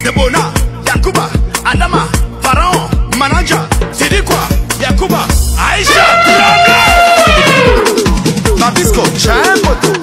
Debona, Yakuba, Adama, Pharaon, Manaja, c'est dit quoi? Yakuba, Aïcha, Babisco, j'ai un poteau.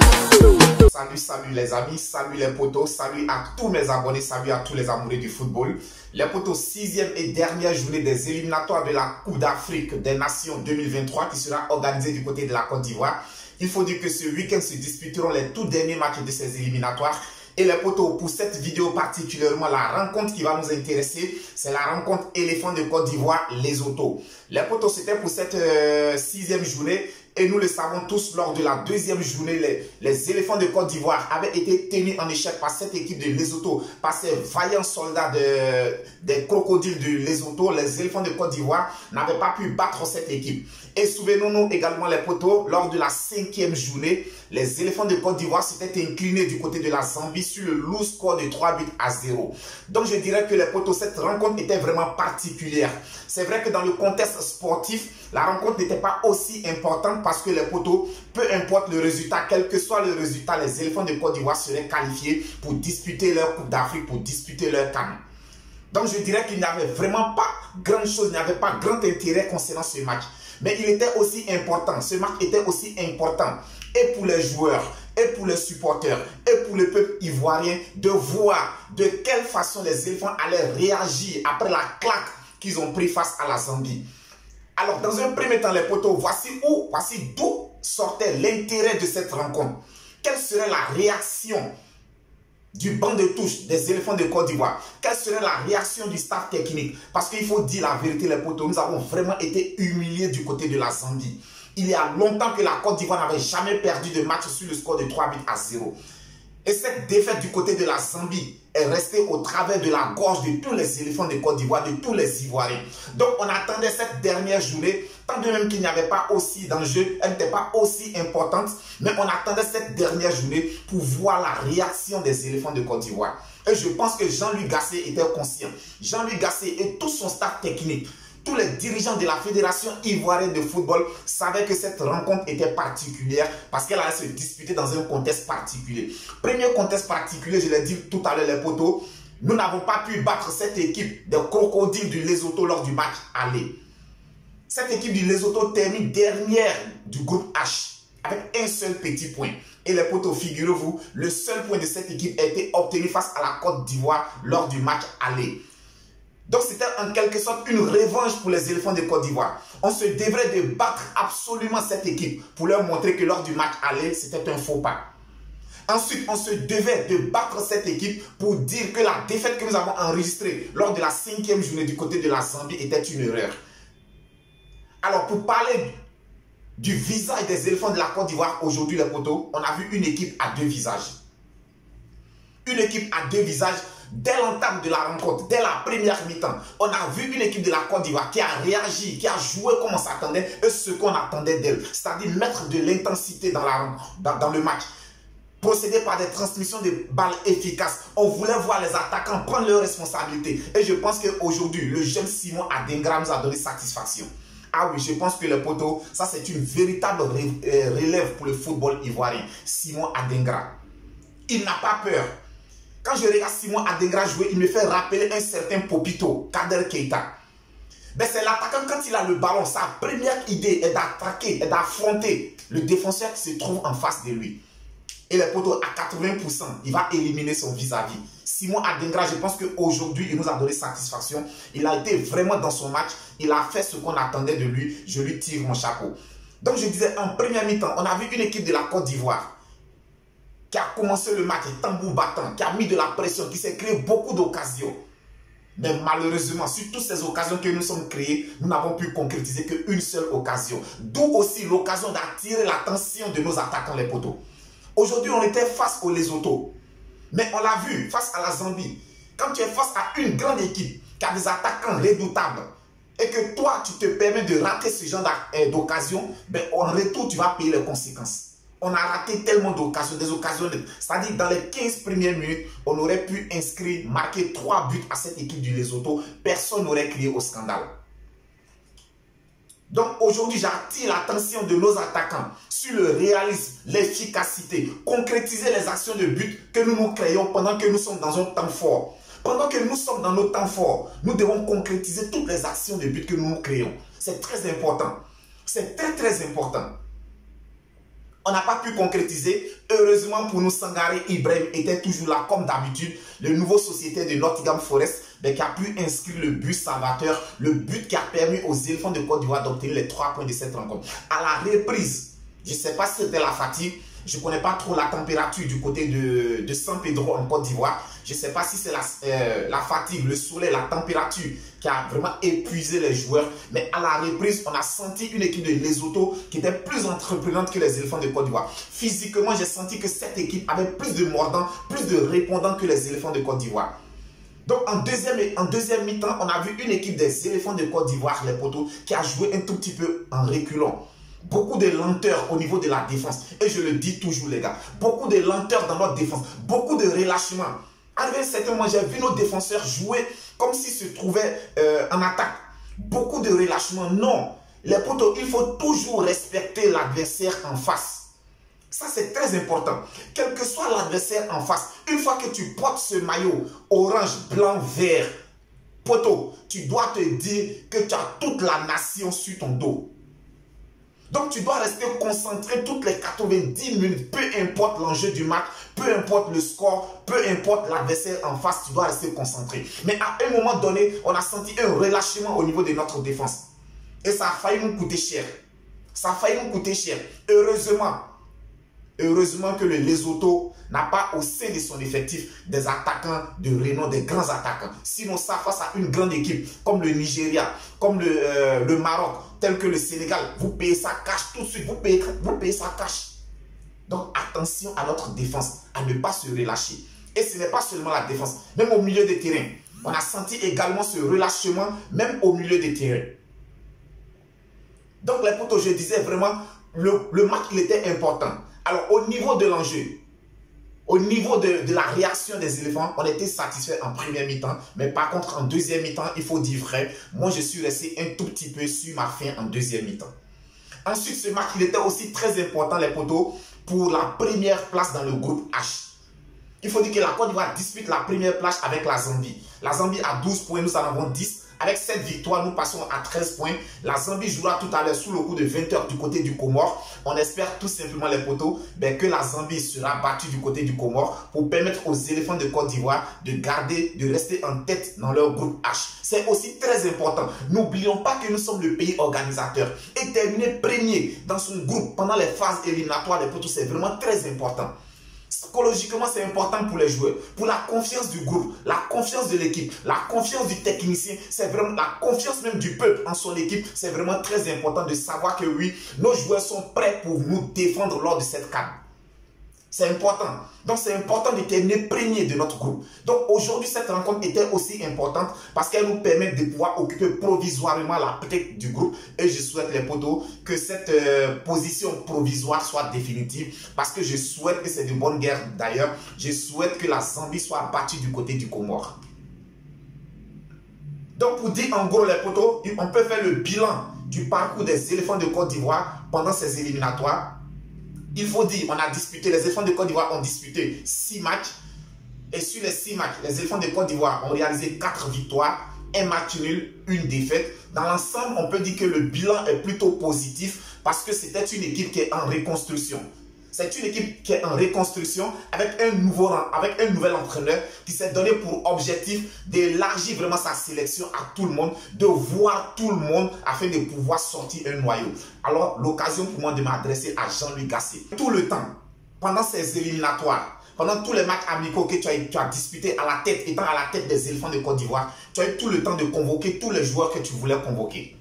Salut les amis, salut les potos, salut à tous mes abonnés, salut à tous les amoureux du football. Les potos, 6e et dernière journée des éliminatoires de la Coupe d'Afrique des Nations 2023 qui sera organisée du côté de la Côte d'Ivoire. Il faut dire que ce week-end se disputeront les tout derniers matchs de ces éliminatoires. Et les potos, pour cette vidéo particulièrement, la rencontre qui va nous intéresser, c'est la rencontre éléphant de Côte d'Ivoire, Lesotho. Les potos, c'était pour cette 6e journée. Et nous le savons tous, lors de la 2e journée, les éléphants de Côte d'Ivoire avaient été tenus en échec par cette équipe de Lesotho, par ces vaillants soldats des crocodiles de Lesotho. Les éléphants de Côte d'Ivoire n'avaient pas pu battre cette équipe. Et souvenons-nous également les potos, lors de la 5e journée, les éléphants de Côte d'Ivoire s'étaient inclinés du côté de la Zambie sur le lourd score de 3-0. Donc je dirais que les potos, cette rencontre était vraiment particulière. C'est vrai que dans le contexte sportif, la rencontre n'était pas aussi importante parce que les potos, peu importe le résultat, quel que soit le résultat, les éléphants de Côte d'Ivoire seraient qualifiés pour disputer leur Coupe d'Afrique, pour disputer leur CAN. Donc je dirais qu'il n'y avait vraiment pas grand chose, il n'y avait pas grand intérêt concernant ce match. Mais il était aussi important, ce match était aussi important et pour les joueurs, et pour les supporters, et pour le peuple ivoirien de voir de quelle façon les éléphants allaient réagir après la claque qu'ils ont pris face à la Zambie. Alors, dans un premier temps, les potos, voici d'où sortait l'intérêt de cette rencontre. Quelle serait la réaction du banc de touche des éléphants de Côte d'Ivoire? Quelle serait la réaction du staff technique? Parce qu'il faut dire la vérité, les potos, nous avons vraiment été humiliés du côté de la Zambie. Il y a longtemps que la Côte d'Ivoire n'avait jamais perdu de match sur le score de 3-0. Et cette défaite du côté de la Zambie est restée au travers de la gorge de tous les éléphants de Côte d'Ivoire, de tous les Ivoiriens. Donc on attendait cette dernière journée, tant de même qu'il n'y avait pas aussi d'enjeu, elle n'était pas aussi importante, mais on attendait cette dernière journée pour voir la réaction des éléphants de Côte d'Ivoire. Et je pense que Jean-Louis Gasset était conscient. Jean-Louis Gasset et tout son staff technique, tous les dirigeants de la Fédération ivoirienne de football savaient que cette rencontre était particulière parce qu'elle allait se disputer dans un contexte particulier. Premier contexte particulier, je l'ai dit tout à l'heure les potos, nous n'avons pas pu battre cette équipe des crocodiles du Lesotho lors du match aller. Cette équipe du Lesotho termine dernière du groupe H avec un seul petit point. Et les potos, figurez-vous, le seul point de cette équipe a été obtenu face à la Côte d'Ivoire lors du match aller. Donc c'était en quelque sorte une revanche pour les éléphants de Côte d'Ivoire. On se devrait de battre absolument cette équipe pour leur montrer que lors du match aller, c'était un faux pas. Ensuite, on se devait de battre cette équipe pour dire que la défaite que nous avons enregistrée lors de la 5e journée du côté de la Zambie était une erreur. Alors pour parler du visage des éléphants de la Côte d'Ivoire aujourd'hui les potos, on a vu une équipe à deux visages. Une équipe à deux visages. Dès l'entame de la rencontre, dès la première mi-temps, on a vu une équipe de la Côte d'Ivoire qui a réagi, qui a joué comme on s'attendait et ce qu'on attendait d'elle. C'est-à-dire mettre de l'intensité dans le match. Procéder par des transmissions de balles efficaces. On voulait voir les attaquants prendre leurs responsabilités. Et je pense qu'aujourd'hui, le jeune Simon Adingra nous a donné satisfaction. Ah oui, je pense que le poteau, ça c'est une véritable relève pour le football ivoirien. Simon Adingra. Il n'a pas peur. Quand je regarde Simon Adingra jouer, il me fait rappeler un certain Popito, Kader Keita. Ben c'est l'attaquant, quand il a le ballon, sa première idée est d'attaquer, est d'affronter le défenseur qui se trouve en face de lui. Et le poteau, à 80%, il va éliminer son vis-à-vis. Simon Adingra, je pense qu'aujourd'hui, il nous a donné satisfaction. Il a été vraiment dans son match. Il a fait ce qu'on attendait de lui. Je lui tire mon chapeau. Donc je disais, en première mi-temps, on a vu une équipe de la Côte d'Ivoire qui a commencé le match tambour battant, qui a mis de la pression, qui s'est créé beaucoup d'occasions. Mais malheureusement, sur toutes ces occasions que nous sommes créées, nous n'avons pu concrétiser qu'une seule occasion. D'où aussi l'occasion d'attirer l'attention de nos attaquants, les poteaux. Aujourd'hui, on était face au Lesotho. Mais on l'a vu, face à la Zambie. Quand tu es face à une grande équipe qui a des attaquants redoutables et que toi, tu te permets de rater ce genre d'occasion, ben, en retour, tu vas payer les conséquences. On a raté tellement d'occasions, c'est-à-dire dans les 15 premières minutes, on aurait pu inscrire, marquer 3 buts à cette équipe du Lesotho. Personne n'aurait crié au scandale. Donc aujourd'hui, j'attire l'attention de nos attaquants sur le réalisme, l'efficacité, concrétiser les actions de but que nous nous créons pendant que nous sommes dans un temps fort. Pendant que nous sommes dans nos temps forts, nous devons concrétiser toutes les actions de but que nous créons. C'est très important. C'est très très important. On n'a pas pu concrétiser. Heureusement pour nous, Sangaré Ibrahim était toujours là comme d'habitude. Le nouveau sociétaire de Nottingham Forest qui a pu inscrire le but salvateur, le but qui a permis aux éléphants de Côte d'Ivoire d'obtenir les 3 points de cette rencontre. À la reprise, je ne sais pas si c'était la fatigue. Je ne connais pas trop la température du côté de San Pedro en Côte d'Ivoire. Je ne sais pas si c'est la fatigue, le soleil, la température qui a vraiment épuisé les joueurs. Mais à la reprise, on a senti une équipe de Lesotho qui était plus entreprenante que les éléphants de Côte d'Ivoire. Physiquement, j'ai senti que cette équipe avait plus de mordants, plus de répondants que les éléphants de Côte d'Ivoire. Donc en deuxième mi-temps, on a vu une équipe des éléphants de Côte d'Ivoire, les poteaux, qui a joué un tout petit peu en reculant. Beaucoup de lenteur au niveau de la défense. Et je le dis toujours les gars. Beaucoup de lenteur dans notre défense. Beaucoup de relâchement. À un certain moment, j'ai vu nos défenseurs jouer comme s'ils se trouvaient en attaque. Beaucoup de relâchement. Non. Les poteaux, il faut toujours respecter l'adversaire en face. Ça, c'est très important. Quel que soit l'adversaire en face, une fois que tu portes ce maillot orange, blanc, vert, poteau, tu dois te dire que tu as toute la nation sur ton dos. Donc, tu dois rester concentré toutes les 90 minutes, peu importe l'enjeu du match, peu importe le score, peu importe l'adversaire en face, tu dois rester concentré. Mais à un moment donné, on a senti un relâchement au niveau de notre défense. Et ça a failli nous coûter cher. Ça a failli nous coûter cher. Heureusement que le Lesotho n'a pas au sein de son effectif des attaquants de renom, des grands attaquants. Sinon, ça, face à une grande équipe comme le Nigeria, comme le Maroc, tel que le Sénégal, vous payez ça cash tout de suite, vous payez ça cash. Donc attention à notre défense, à ne pas se relâcher. Et ce n'est pas seulement la défense, même au milieu des terrains. On a senti également ce relâchement, même au milieu des terrains. Donc les potos, je disais vraiment, le match il était important. Alors au niveau de l'enjeu, au niveau de la réaction des éléphants, on était satisfait en première mi-temps. Mais par contre, en deuxième mi-temps, il faut dire vrai, moi je suis resté un tout petit peu sur ma faim en deuxième mi-temps. Ensuite, ce match, il était aussi très important, les potos, pour la première place dans le groupe H. Il faut dire que la Côte d'Ivoire dispute la première place avec la Zambie. La Zambie a 12 points, nous en avons 10. Avec cette victoire, nous passons à 13 points. La Zambie jouera tout à l'heure sous le coup de 20 h du côté du Comore. On espère tout simplement, les potos, que la Zambie sera battue du côté du Comore pour permettre aux éléphants de Côte d'Ivoire de rester en tête dans leur groupe H. C'est aussi très important. N'oublions pas que nous sommes le pays organisateur. Et terminer premier dans son groupe pendant les phases éliminatoires, les potos, c'est vraiment très important. Psychologiquement, c'est important pour les joueurs, pour la confiance du groupe, la confiance de l'équipe, la confiance du technicien, c'est vraiment la confiance même du peuple en son équipe. C'est vraiment très important de savoir que oui, nos joueurs sont prêts pour nous défendre lors de cette CAN. C'est important. Donc, c'est important de terminer premier de notre groupe. Donc, aujourd'hui, cette rencontre était aussi importante parce qu'elle nous permet de pouvoir occuper provisoirement la tête du groupe. Et je souhaite, les potos, que cette position provisoire soit définitive parce que je souhaite que c'est de bonne guerre d'ailleurs. Je souhaite que la Zambie soit battue du côté du Comore. Donc, pour dire en gros, les potos, on peut faire le bilan du parcours des éléphants de Côte d'Ivoire pendant ces éliminatoires. Il faut dire, les éléphants de Côte d'Ivoire ont disputé 6 matchs. Et sur les 6 matchs, les éléphants de Côte d'Ivoire ont réalisé 4 victoires, 1 match nul, 1 défaite. Dans l'ensemble, on peut dire que le bilan est plutôt positif parce que c'était une équipe qui est en reconstruction. C'est une équipe qui est en reconstruction avec un nouvel entraîneur qui s'est donné pour objectif d'élargir vraiment sa sélection à tout le monde, de voir tout le monde afin de pouvoir sortir un noyau. Alors, l'occasion pour moi de m'adresser à Jean-Louis Gasset. Tout le temps, pendant ces éliminatoires, pendant tous les matchs amicaux que tu as disputés à la tête, étant à la tête des éléphants de Côte d'Ivoire, tu as eu tout le temps de convoquer tous les joueurs que tu voulais convoquer.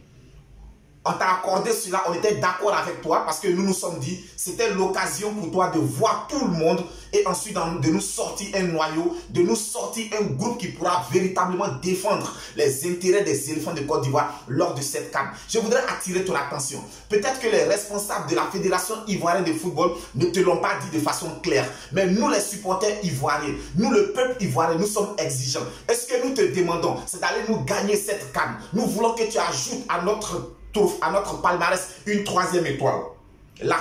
On t'a accordé cela, on était d'accord avec toi parce que nous nous sommes dit c'était l'occasion pour toi de voir tout le monde et ensuite de nous sortir un noyau, de nous sortir un groupe qui pourra véritablement défendre les intérêts des éléphants de Côte d'Ivoire lors de cette CAN. Je voudrais attirer ton attention. Peut-être que les responsables de la Fédération ivoirienne de football ne te l'ont pas dit de façon claire. Mais nous, les supporters ivoiriens, nous, le peuple ivoirien, nous sommes exigeants. Est-ce que nous te demandons, c'est d'aller nous gagner cette CAN? Nous voulons que tu ajoutes à notre palmarès une 3e étoile. Là,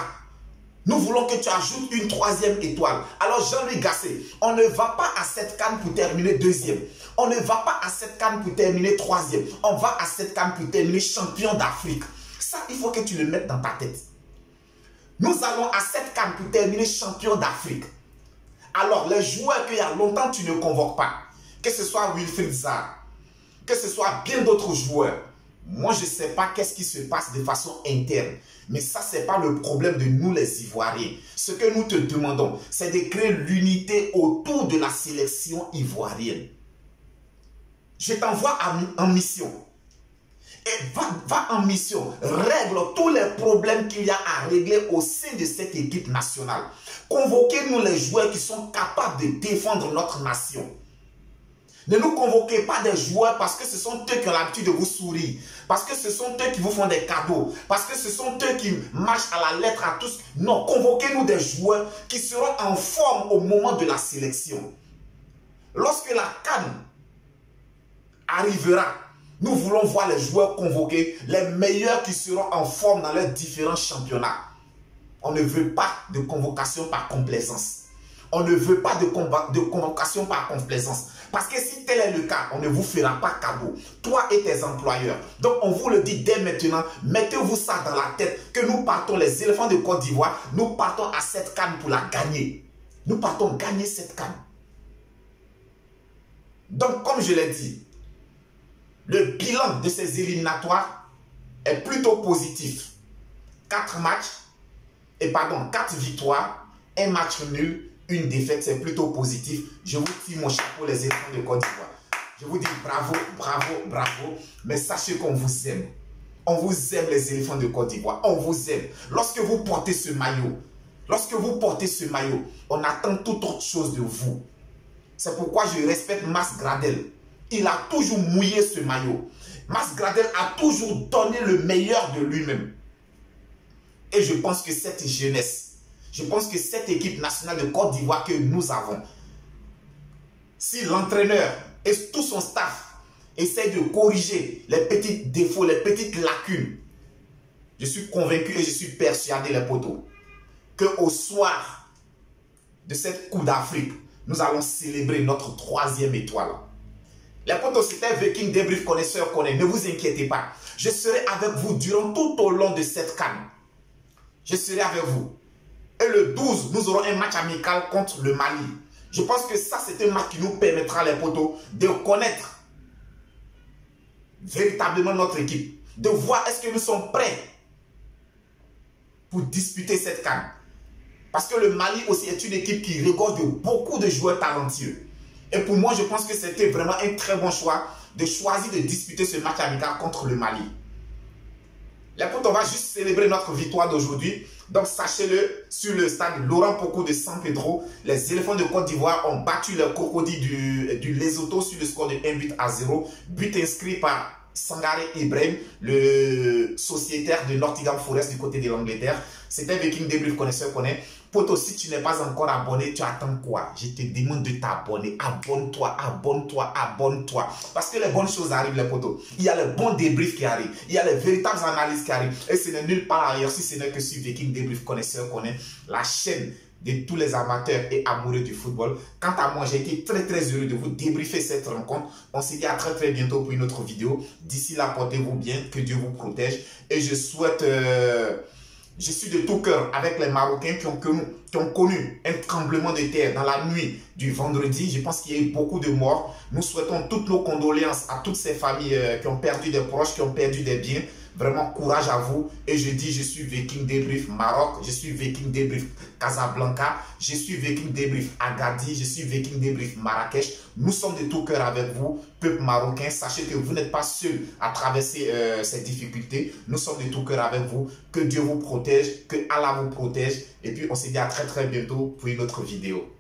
Nous voulons que tu ajoutes une 3e étoile. Alors Jean-Louis Gasset, on ne va pas à cette CAN pour terminer 2e. On ne va pas à cette CAN pour terminer 3e. On va à cette CAN pour terminer champion d'Afrique. Ça, il faut que tu le mettes dans ta tête. Nous allons à cette CAN pour terminer champion d'Afrique. Alors les joueurs qu'il y a longtemps tu ne convoques pas, que ce soit Wilfried Zaha, que ce soit bien d'autres joueurs, moi je ne sais pas qu'est-ce qui se passe de façon interne. Mais ça, ce n'est pas le problème de nous les Ivoiriens. Ce que nous te demandons, c'est de créer l'unité autour de la sélection ivoirienne. Je t'envoie en mission. Et va en mission. Règle tous les problèmes qu'il y a à régler au sein de cette équipe nationale. Convoquez-nous les joueurs qui sont capables de défendre notre nation. Ne nous convoquez pas des joueurs parce que ce sont eux qui ont l'habitude de vous sourire. Parce que ce sont eux qui vous font des cadeaux. Parce que ce sont eux qui marchent à la lettre à tous. Non, convoquez-nous des joueurs qui seront en forme au moment de la sélection. Lorsque la CAN arrivera, nous voulons voir les joueurs convoqués, les meilleurs qui seront en forme dans leurs différents championnats. On ne veut pas de convocation par complaisance. On ne veut pas de convocation par complaisance. Parce que si tel est le cas, on ne vous fera pas cadeau. Toi et tes employeurs. Donc on vous le dit dès maintenant, mettez-vous ça dans la tête que nous partons, les éléphants de Côte d'Ivoire, nous partons à cette CAN pour la gagner. Nous partons gagner cette CAN. Donc comme je l'ai dit, le bilan de ces éliminatoires est plutôt positif. 4 victoires, 1 match nul, 1 défaite, c'est plutôt positif. Je vous tire mon chapeau les éléphants de Côte d'Ivoire. Je vous dis bravo, bravo, bravo. Mais sachez qu'on vous aime. On vous aime les éléphants de Côte d'Ivoire. On vous aime. Lorsque vous portez ce maillot, on attend toute autre chose de vous. C'est pourquoi je respecte Mas Gradel. Il a toujours mouillé ce maillot. Mas Gradel a toujours donné le meilleur de lui-même. Et je pense que cette jeunesse, je pense que cette équipe nationale de Côte d'Ivoire que nous avons, si l'entraîneur et tout son staff essaient de corriger les petits défauts, les petites lacunes, je suis convaincu et je suis persuadé, les potos, qu'au soir de cette Coupe d'Afrique, nous allons célébrer notre 3e étoile. Les potos, c'était Viking Débrief Connaisseur Connaît. Ne vous inquiétez pas. Je serai avec vous durant tout au long de cette CAN. Je serai avec vous. Et le 12, nous aurons un match amical contre le Mali. Je pense que ça, c'est un match qui nous permettra, les potos, de connaître véritablement notre équipe. De voir est-ce que nous sommes prêts pour disputer cette CAN. Parce que le Mali aussi est une équipe qui regorge de beaucoup de joueurs talentueux. Et pour moi, je pense que c'était vraiment un très bon choix de choisir de disputer ce match amical contre le Mali. Les potes, on va juste célébrer notre victoire d'aujourd'hui. Donc, sachez-le, sur le stade Laurent Pokou de San Pedro, les éléphants de Côte d'Ivoire ont battu les crocodiles du Lesotho sur le score de 1-0. But inscrit par Sangaré Ibrahim, le sociétaire de Nottingham Forest du côté de l'Angleterre. C'était Viking Débrief Connaisseur Connaît. Poto, si tu n'es pas encore abonné, tu attends quoi? Je te demande de t'abonner. Abonne-toi, abonne-toi, abonne-toi. Parce que les bonnes choses arrivent, les potos. Il y a les bons débriefs qui arrivent. Il y a les véritables analyses qui arrivent. Et ce n'est nulle part ailleurs si ce n'est que sur Viking Débrief Connaisseur Connaît, la chaîne de tous les amateurs et amoureux du football. Quant à moi, j'ai été très heureux de vous débriefer cette rencontre. On se dit à très bientôt pour une autre vidéo. D'ici là, portez-vous bien, que Dieu vous protège. Et je souhaite... Je suis de tout cœur avec les Marocains qui ont connu un tremblement de terre dans la nuit du vendredi. Je pense qu'il y a eu beaucoup de morts. Nous souhaitons toutes nos condoléances à toutes ces familles qui ont perdu des proches, qui ont perdu des biens. Vraiment, courage à vous. Et je dis, je suis Viking Débrief Maroc, je suis Viking Débrief Casablanca, je suis Viking Débrief Agadir, je suis Viking Débrief Marrakech. Nous sommes de tout cœur avec vous, peuple marocain. Sachez que vous n'êtes pas seul à traverser ces difficultés. Nous sommes de tout cœur avec vous. Que Dieu vous protège, que Allah vous protège. Et puis, on se dit à très bientôt pour une autre vidéo.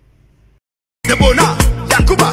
Yakuba.